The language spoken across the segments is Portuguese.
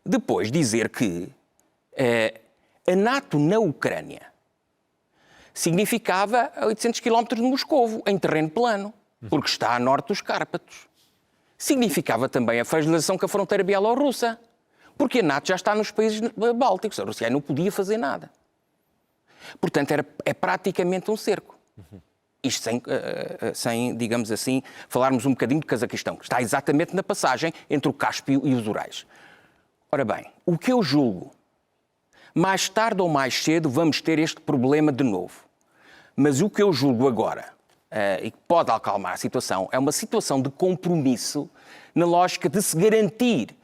Depois dizer que a NATO na Ucrânia significava a 800 km de Moscovo, em terreno plano, porque está a norte dos Cárpatos. Significava também a fragilização com a fronteira bielorrussa, porque a NATO já está nos países bálticos. A Rússia não podia fazer nada. Portanto, é praticamente um cerco. Isto sem, digamos assim, falarmos um bocadinho de Cazaquistão, que está exatamente na passagem entre o Cáspio e os Urais. Ora bem, o que eu julgo, mais tarde ou mais cedo vamos ter este problema de novo. Mas o que eu julgo agora, e que pode acalmar a situação, é uma situação de compromisso na lógica de se garantir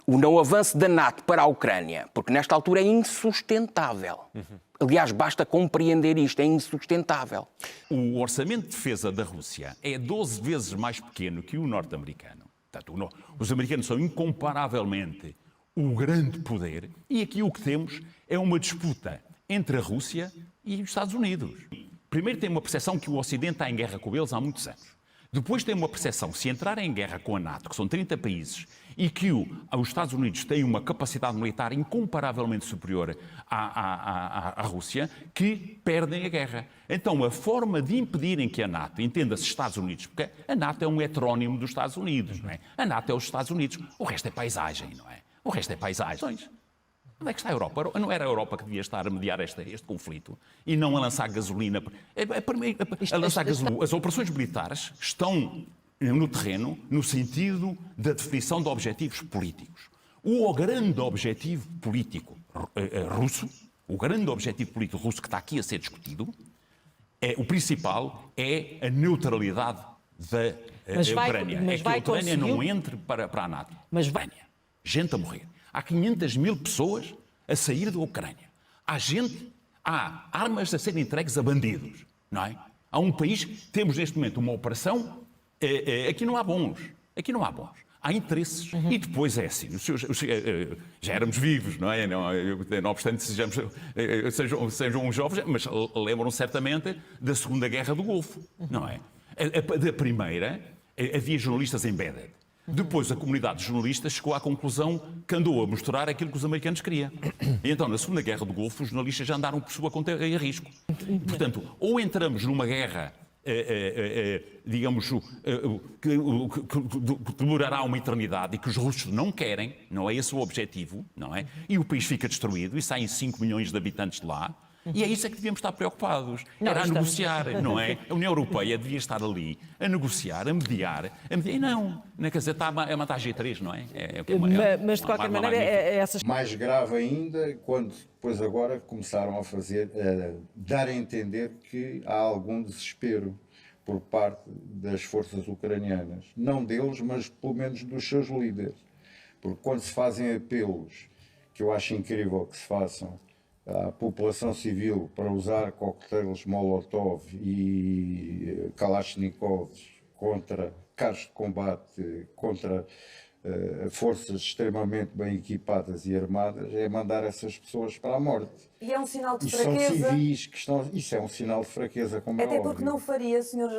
o não avanço da NATO para a Ucrânia, porque nesta altura é insustentável. Aliás, basta compreender isto, é insustentável. O orçamento de defesa da Rússia é 12 vezes mais pequeno que o norte-americano. Portanto, os americanos são incomparavelmente o grande poder e aqui o que temos é uma disputa entre a Rússia e os Estados Unidos. Primeiro tem uma percepção que o Ocidente está em guerra com eles há muitos anos. Depois tem uma percepção, se entrarem em guerra com a NATO, que são 30 países, e que os Estados Unidos têm uma capacidade militar incomparavelmente superior à Rússia, que perdem a guerra. Então, a forma de impedirem que a NATO, entenda-se Estados Unidos, porque a NATO é um heterónimo dos Estados Unidos, não é? A NATO é os Estados Unidos, o resto é paisagem, não é? O resto é paisagens. Onde é que está a Europa? Não era a Europa que devia estar a mediar este conflito e não a lançar gasolina? A lançar gasolina. As operações militares estão no terreno no sentido da definição de objetivos políticos. O grande objetivo político russo, o grande objetivo político russo que está aqui a ser discutido, o principal é a neutralidade da Ucrânia. É que a Ucrânia não entre para a NATO. Mas Ucrânia. Gente a morrer. Há 500 mil pessoas a sair da Ucrânia. Há armas a serem entregues a bandidos, não é? Há um país, temos neste momento uma operação, aqui não há bons, há interesses. E depois é assim, já éramos vivos, não é? Não obstante sejam jovens, mas lembram certamente da Segunda Guerra do Golfo, não é? Da primeira, havia jornalistas embedded. Depois, a comunidade de jornalistas chegou à conclusão que andou a mostrar aquilo que os americanos queriam. E então, na Segunda Guerra do Golfo, os jornalistas já andaram por sua conta e a risco. Portanto, ou entramos numa guerra, digamos, que durará uma eternidade e que os russos não querem, não é esse o objetivo, não é? E o país fica destruído e saem 5 milhões de habitantes de lá. E é isso que devíamos estar preocupados. Era a negociar, não é? A União Europeia devia estar ali a negociar, a mediar. E não, quer dizer, está a matar G3, não é? Mas, de qualquer maneira, essas... Mais grave ainda, quando depois agora começaram a dar a entender que há algum desespero por parte das forças ucranianas. Não deles, mas pelo menos dos seus líderes. Porque quando se fazem apelos, que eu acho incrível que se façam, à população civil para usar coquetéis Molotov e Kalashnikovs contra carros de combate, contra forças extremamente bem equipadas e armadas, é mandar essas pessoas para a morte. E é um sinal de e fraqueza. São civis que estão... Isso é um sinal de fraqueza, como Até é porque óbvio. não faria, Sr.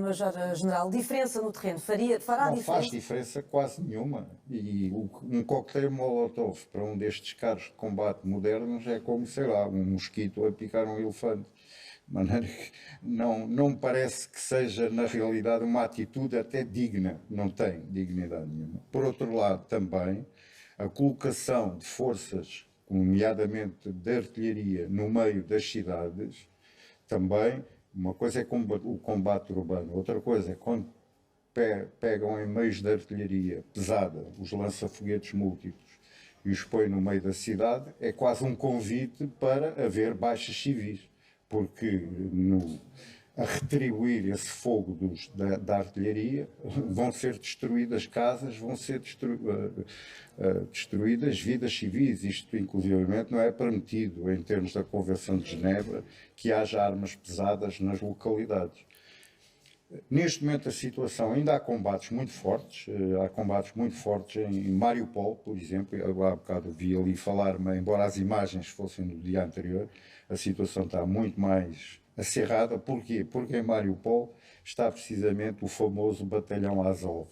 Major-General, diferença no terreno. Fará Não diferença? faz diferença quase nenhuma. E um coquetel Molotov para um destes carros de combate modernos é como, sei lá, um mosquito a picar um elefante. De maneira que não me parece que seja, na realidade, uma atitude até digna. Não tem dignidade nenhuma. Por outro lado, também, a colocação de forças, nomeadamente de artilharia, no meio das cidades, também, uma coisa é o combate urbano, outra coisa é quando pegam em meios de artilharia pesada os lança-foguetes múltiplos e os põem no meio da cidade, é quase um convite para haver baixas civis, porque a retribuir esse fogo da artilharia vão ser destruídas casas, vão ser destruídas vidas civis. Isto, inclusivamente, não é permitido, em termos da Convenção de Genebra, que haja armas pesadas nas localidades. Neste momento a situação, ainda há combates muito fortes em Mariupol, por exemplo. Eu há bocado vi ali falar-me, embora as imagens fossem do dia anterior, a situação está muito mais acirrada. Porquê? Porque em Mariupol está precisamente o famoso batalhão Azov,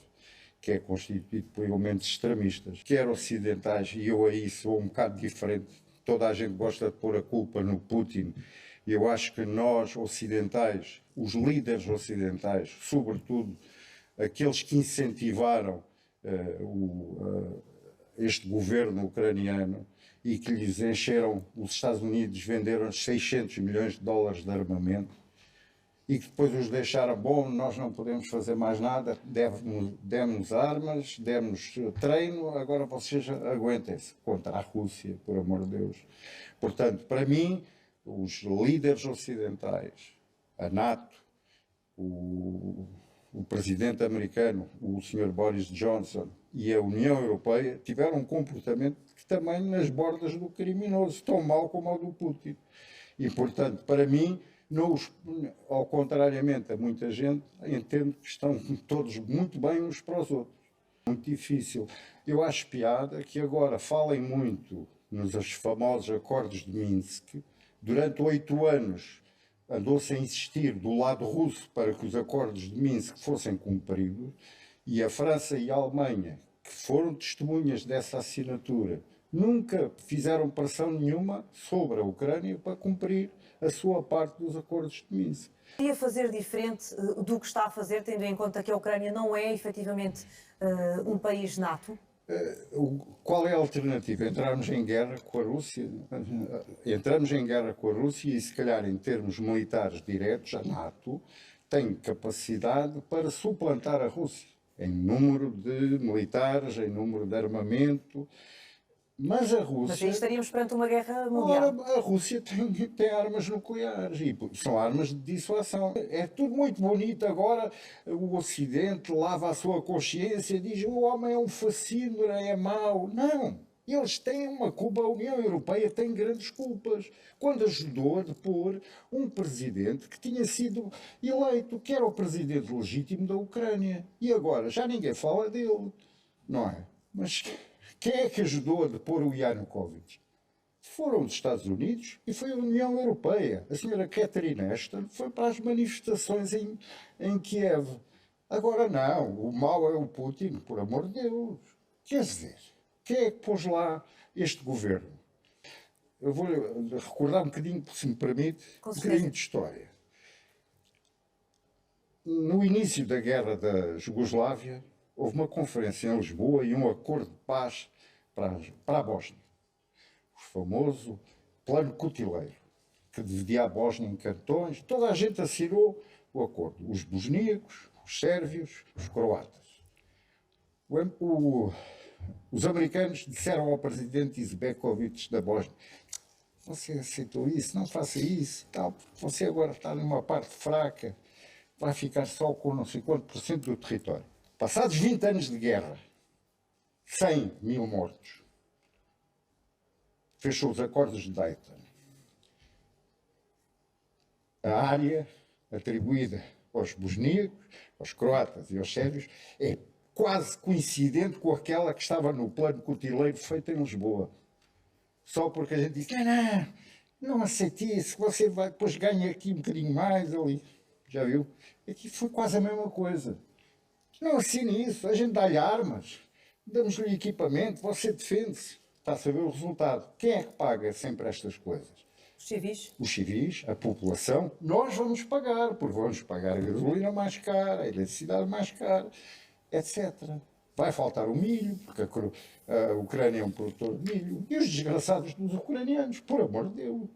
que é constituído por elementos extremistas, quer ocidentais, e eu aí sou um bocado diferente. Toda a gente gosta de pôr a culpa no Putin. Eu acho que nós, ocidentais, os líderes ocidentais, sobretudo aqueles que incentivaram este governo ucraniano e que lhes encheram, os Estados Unidos venderam 600 milhões de dólares de armamento e que depois os deixaram, bom, nós não podemos fazer mais nada, demos armas, demos treino, agora vocês aguentem-se contra a Rússia, por amor de Deus. Portanto, para mim, os líderes ocidentais, a NATO, o presidente americano, o Sr. Boris Johnson e a União Europeia tiveram um comportamento que também nas bordas do criminoso, tão mau como o do Putin. E, portanto, para mim, ao contrariamente a muita gente, entendo que estão todos muito bem uns para os outros. Muito difícil. Eu acho piada que agora falem muito nos famosos acordos de Minsk. Durante 8 anos andou-se a insistir do lado russo para que os acordos de Minsk fossem cumpridos, e a França e a Alemanha, que foram testemunhas dessa assinatura, nunca fizeram pressão nenhuma sobre a Ucrânia para cumprir a sua parte dos acordos de Minsk. Podia fazer diferente do que está a fazer, tendo em conta que a Ucrânia não é efetivamente um país NATO? Qual é a alternativa? Entrarmos em guerra com a Rússia? Entramos em guerra com a Rússia e, se calhar, em termos militares diretos, a NATO tem capacidade para suplantar a Rússia em número de militares, em número de armamento. Mas a Rússia... Mas aí estaríamos perante uma guerra mundial. Ora, a Rússia tem armas nucleares e são armas de dissuasão. É tudo muito bonito agora. O Ocidente lava a sua consciência, diz o homem é um fascínora, é mau. Não, eles têm uma culpa. A União Europeia tem grandes culpas. Quando ajudou a depor um presidente que tinha sido eleito, que era o presidente legítimo da Ucrânia. E agora já ninguém fala dele, não é? Mas... quem é que ajudou a depor o Yanukovych? Foram os Estados Unidos e foi a União Europeia. A senhora Catherine Ashton foi para as manifestações em Kiev. Agora não, o mau é o Putin, por amor de Deus. Quer dizer, quem é que pôs lá este governo? Eu vou recordar um bocadinho, se me permite, um bocadinho de história. No início da guerra da Jugoslávia, houve uma conferência em Lisboa e um acordo de paz para a Bósnia. O famoso Plano Cutileiro, que dividia a Bósnia em cantões. Toda a gente assinou o acordo. Os bosníacos, os sérvios, os croatas. Os americanos disseram ao presidente Izetbegovic da Bósnia: você aceitou isso, não faça isso, tal, você agora está numa parte fraca, vai ficar só com não sei quanto por cento do território. Passados 20 anos de guerra, 100 mil mortos, fechou os acordos de Dayton. A área atribuída aos bosníacos, aos croatas e aos sérvios é quase coincidente com aquela que estava no plano cutileiro feito em Lisboa. Só porque a gente disse, não aceite isso, você vai, depois ganha aqui um bocadinho mais ali. Já viu? Aqui foi quase a mesma coisa. Não assine isso, a gente dá-lhe armas, damos-lhe equipamento, você defende-se. Está a saber o resultado. Quem é que paga sempre estas coisas? Os civis? Os civis, a população. Nós vamos pagar, porque vamos pagar a gasolina mais cara, a eletricidade mais cara, etc. Vai faltar o milho, porque a Ucrânia é um produtor de milho. E os desgraçados dos ucranianos, por amor de Deus.